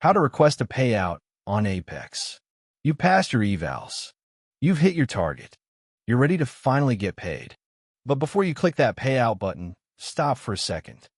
How to request a payout on Apex. You passed your evals. You've hit your target. You're ready to finally get paid. But before you click that payout button, stop for a second.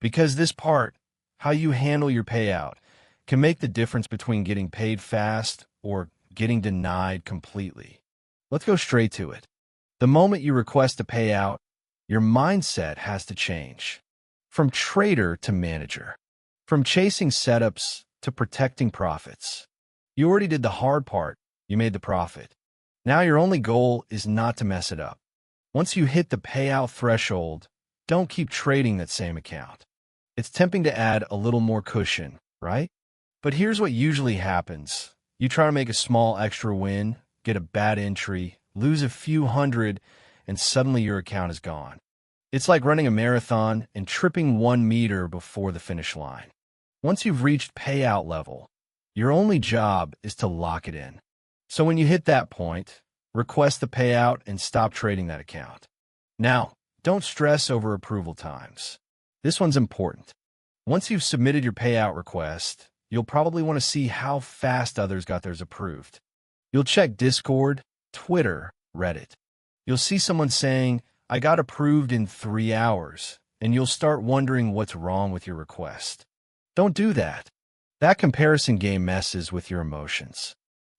Because this part, how you handle your payout, can make the difference between getting paid fast or getting denied completely. Let's go straight to it. The moment you request a payout, your mindset has to change. From trader to manager. From chasing setups to protecting profits. You already did the hard part. You made the profit. Now your only goal is not to mess it up. Once you hit the payout threshold, don't keep trading that same account. It's tempting to add a little more cushion, right? But here's what usually happens. You try to make a small extra win, get a bad entry, lose a few hundred, and suddenly your account is gone. It's like running a marathon and tripping 1 meter before the finish line. Once you've reached payout level, your only job is to lock it in. So when you hit that point, request the payout and stop trading that account. Now, don't stress over approval times. This one's important. Once you've submitted your payout request, you'll probably want to see how fast others got theirs approved. You'll check Discord, Twitter, Reddit. You'll see someone saying, "I got approved in 3 hours," and you'll start wondering what's wrong with your request. Don't do that. That comparison game messes with your emotions.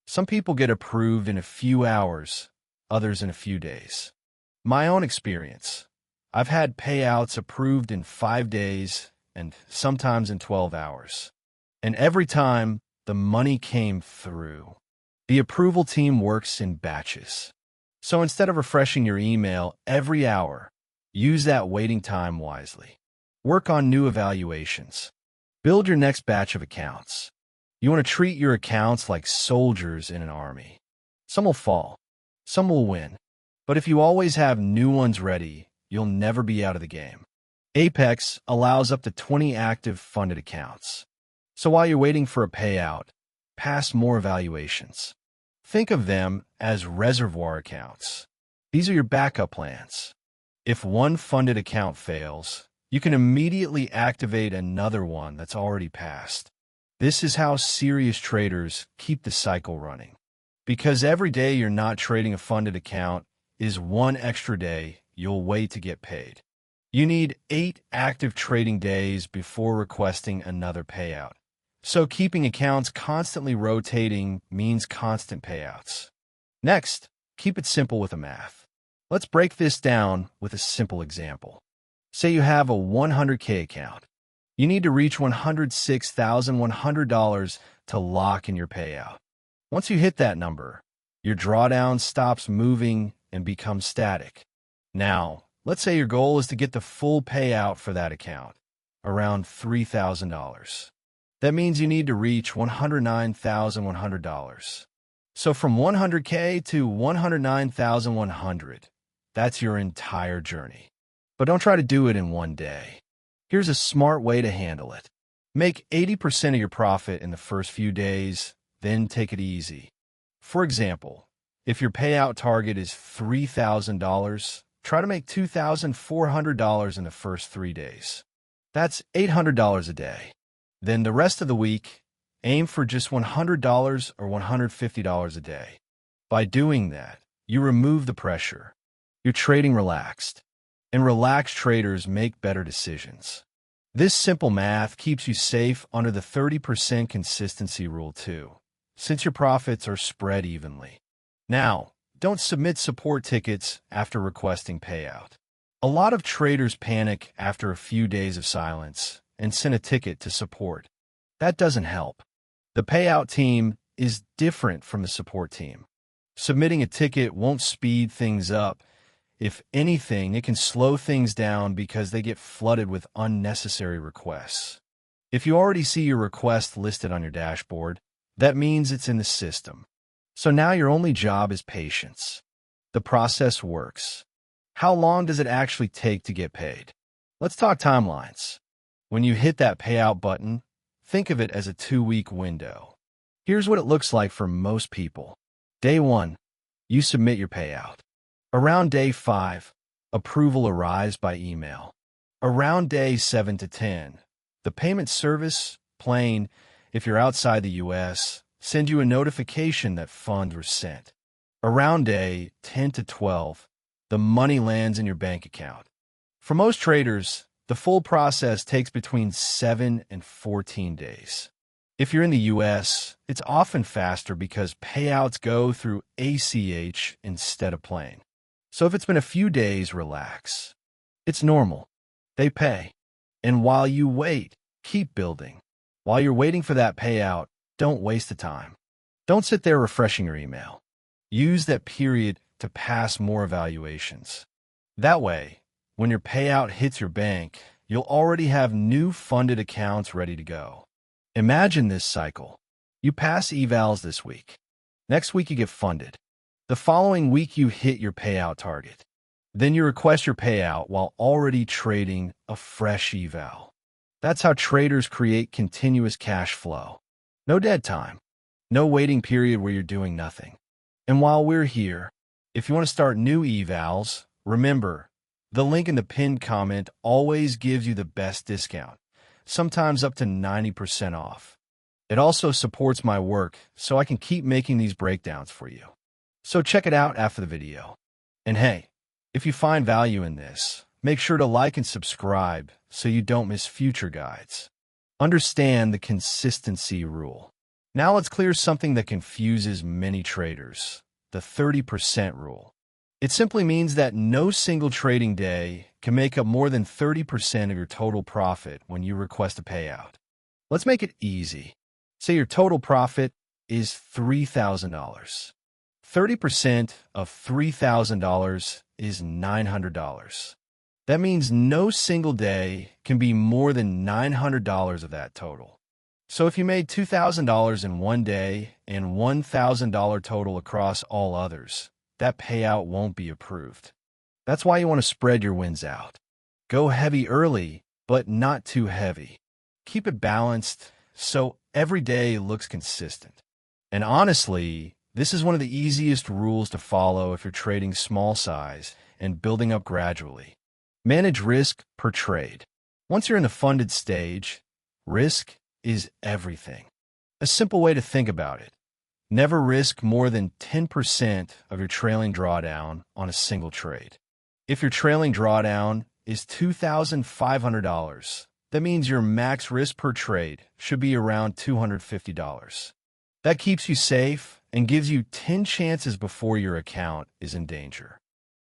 Some people get approved in a few hours, others in a few days. My own experience, I've had payouts approved in 5 days and sometimes in 12 hours. And every time, the money came through. The approval team works in batches. So instead of refreshing your email every hour, use that waiting time wisely. Work on new evaluations. Build your next batch of accounts. You want to treat your accounts like soldiers in an army. Some will fall, some will win. But if you always have new ones ready, you'll never be out of the game. Apex allows up to 20 active funded accounts. So while you're waiting for a payout, pass more evaluations. Think of them as reservoir accounts. These are your backup plans. If one funded account fails, you can immediately activate another one that's already passed. This is how serious traders keep the cycle running. Because every day you're not trading a funded account is one extra day you'll wait to get paid. You need 8 active trading days before requesting another payout. So keeping accounts constantly rotating means constant payouts. Next, keep it simple with the math. Let's break this down with a simple example. Say you have a 100K account. You need to reach $106,100 to lock in your payout. Once you hit that number, your drawdown stops moving and becomes static. Now, let's say your goal is to get the full payout for that account, around $3,000. That means you need to reach $109,100. So from 100K to 109,100, that's your entire journey. But don't try to do it in one day. Here's a smart way to handle it. Make 80% of your profit in the first few days, then take it easy. For example, if your payout target is $3,000, try to make $2,400 in the first 3 days. That's $800 a day. Then the rest of the week, aim for just $100 or $150 a day. By doing that, you remove the pressure. You're trading relaxed. And relaxed traders make better decisions. This simple math keeps you safe under the 30% consistency rule too, since your profits are spread evenly. Now, don't submit support tickets after requesting payout. A lot of traders panic after a few days of silence and send a ticket to support. That doesn't help. The payout team is different from the support team. Submitting a ticket won't speed things up. If anything, it can slow things down because they get flooded with unnecessary requests. If you already see your request listed on your dashboard, that means it's in the system. So now your only job is patience. The process works. How long does it actually take to get paid? Let's talk timelines. When you hit that payout button, think of it as a 2-week window. Here's what it looks like for most people. Day 1, you submit your payout. Around day 5, approval arrives by email. Around day 7 to 10, the payment service, plane, If you're outside the US, send you a notification that funds were sent. Around day 10 to 12, the money lands in your bank account. For most traders, the full process takes between 7 and 14 days. If you're in the US, it's often faster because payouts go through ACH instead of plain. So if it's been a few days, relax. It's normal. They pay. And while you wait, keep building. While you're waiting for that payout, don't waste the time. Don't sit there refreshing your email. Use that period to pass more evaluations. That way, when your payout hits your bank, you'll already have new funded accounts ready to go. Imagine this cycle. You pass evals this week. Next week you get funded. The following week you hit your payout target. Then you request your payout while already trading a fresh eval. That's how traders create continuous cash flow. No dead time. No waiting period where you're doing nothing. And while we're here, if you want to start new evals, remember, the link in the pinned comment always gives you the best discount, sometimes up to 90% off. It also supports my work so I can keep making these breakdowns for you. So check it out after the video. And hey, if you find value in this, make sure to like and subscribe so you don't miss future guides. Understand the consistency rule. Now let's clear something that confuses many traders, the 30% rule. It simply means that no single trading day can make up more than 30% of your total profit when you request a payout. Let's make it easy. Say your total profit is $3,000. 30% of $3,000 is $900. That means no single day can be more than $900 of that total. So if you made $2,000 in one day and $1,000 total across all others, that payout won't be approved. That's why you want to spread your wins out. Go heavy early, but not too heavy. Keep it balanced so every day looks consistent. And honestly, this is one of the easiest rules to follow if you're trading small size and building up gradually. Manage risk per trade. Once you're in the funded stage, risk is everything. A simple way to think about it: never risk more than 10% of your trailing drawdown on a single trade. If your trailing drawdown is $2,500, that means your max risk per trade should be around $250. That keeps you safe and gives you 10 chances before your account is in danger.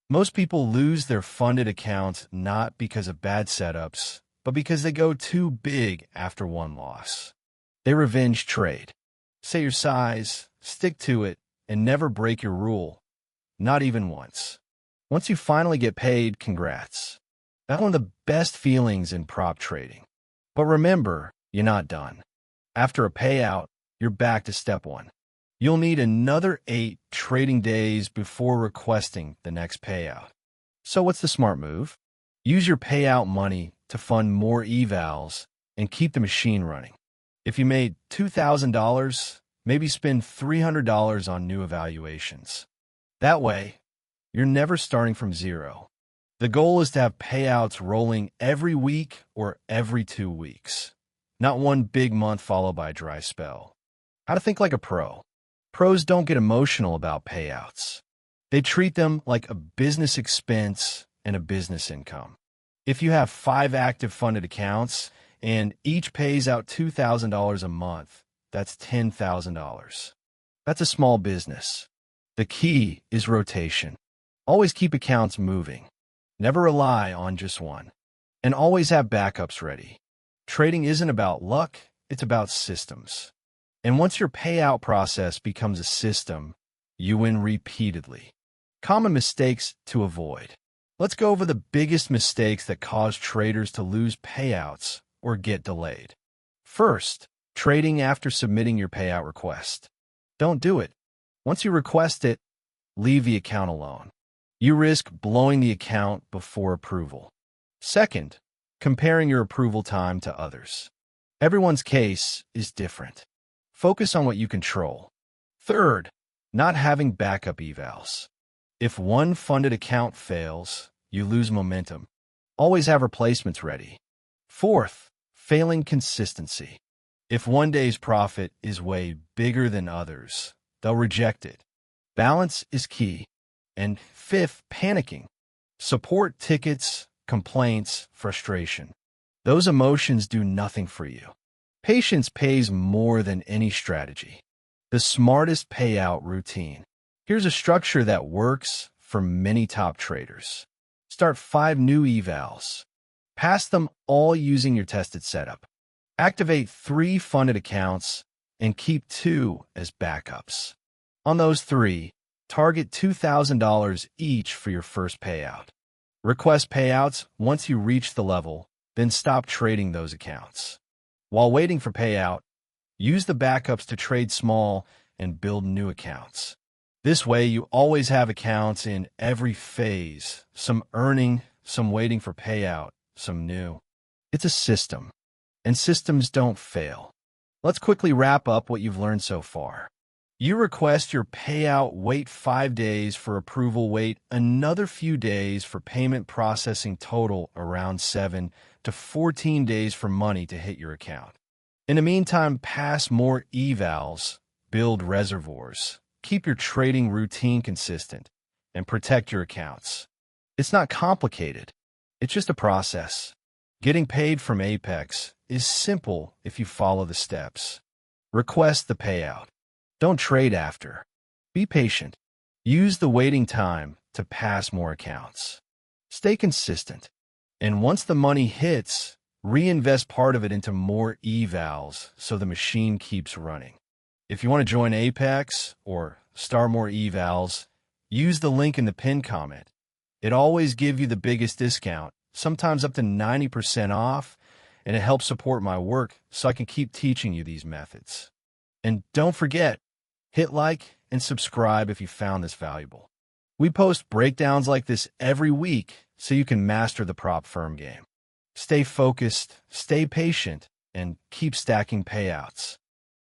Most people lose their funded accounts not because of bad setups, but because they go too big after one loss. They revenge trade. Say your size, stick to it, and never break your rule. Not even once. Once you finally get paid, congrats. That's one of the best feelings in prop trading. But remember, you're not done. After a payout, you're back to step one. You'll need another 8 trading days before requesting the next payout. So what's the smart move? Use your payout money to fund more evals and keep the machine running. If you made $2,000, maybe spend $300 on new evaluations. That way, you're never starting from zero. The goal is to have payouts rolling every week or every 2 weeks, not one big month followed by a dry spell. How to think like a pro. Pros don't get emotional about payouts. They treat them like a business expense and a business income. If you have 5 active funded accounts and each pays out $2,000 a month, that's $10,000. That's a small business. The key is rotation. Always keep accounts moving. Never rely on just one. And always have backups ready. Trading isn't about luck, it's about systems. And once your payout process becomes a system, you win repeatedly. Common mistakes to avoid. Let's go over the biggest mistakes that cause traders to lose payouts or get delayed. First, trading after submitting your payout request. Don't do it. Once you request it, leave the account alone. You risk blowing the account before approval. Second, comparing your approval time to others. Everyone's case is different. Focus on what you control. Third, not having backup evals. If one funded account fails, you lose momentum. Always have replacements ready. Fourth, failing consistency. If one day's profit is way bigger than others, they'll reject it. Balance is key. And fifth, panicking. Support tickets, complaints, frustration. Those emotions do nothing for you. Patience pays more than any strategy. The smartest payout routine. Here's a structure that works for many top traders. Start 5 new evals. Pass them all using your tested setup. Activate 3 funded accounts and keep 2 as backups. On those 3, target $2,000 each for your first payout. Request payouts once you reach the level, then stop trading those accounts. While waiting for payout, use the backups to trade small and build new accounts. This way, you always have accounts in every phase, some earning, some waiting for payout, some new. It's a system, and systems don't fail. Let's quickly wrap up what you've learned so far. You request your payout, wait 5 days for approval, wait another few days for payment processing, total around 7 to 14 days for money to hit your account. In the meantime, pass more evals, build reservoirs, keep your trading routine consistent, and protect your accounts. It's not complicated. It's just a process. Getting paid from Apex is simple if you follow the steps. Request the payout. Don't trade after. Be patient. Use the waiting time to pass more accounts. Stay consistent. And once the money hits, reinvest part of it into more evals so the machine keeps running. If you want to join Apex or start more evals, use the link in the pinned comment. It always gives you the biggest discount, sometimes up to 90% off, and it helps support my work so I can keep teaching you these methods. And don't forget, hit like and subscribe if you found this valuable. We post breakdowns like this every week so you can master the prop firm game. Stay focused, stay patient, and keep stacking payouts.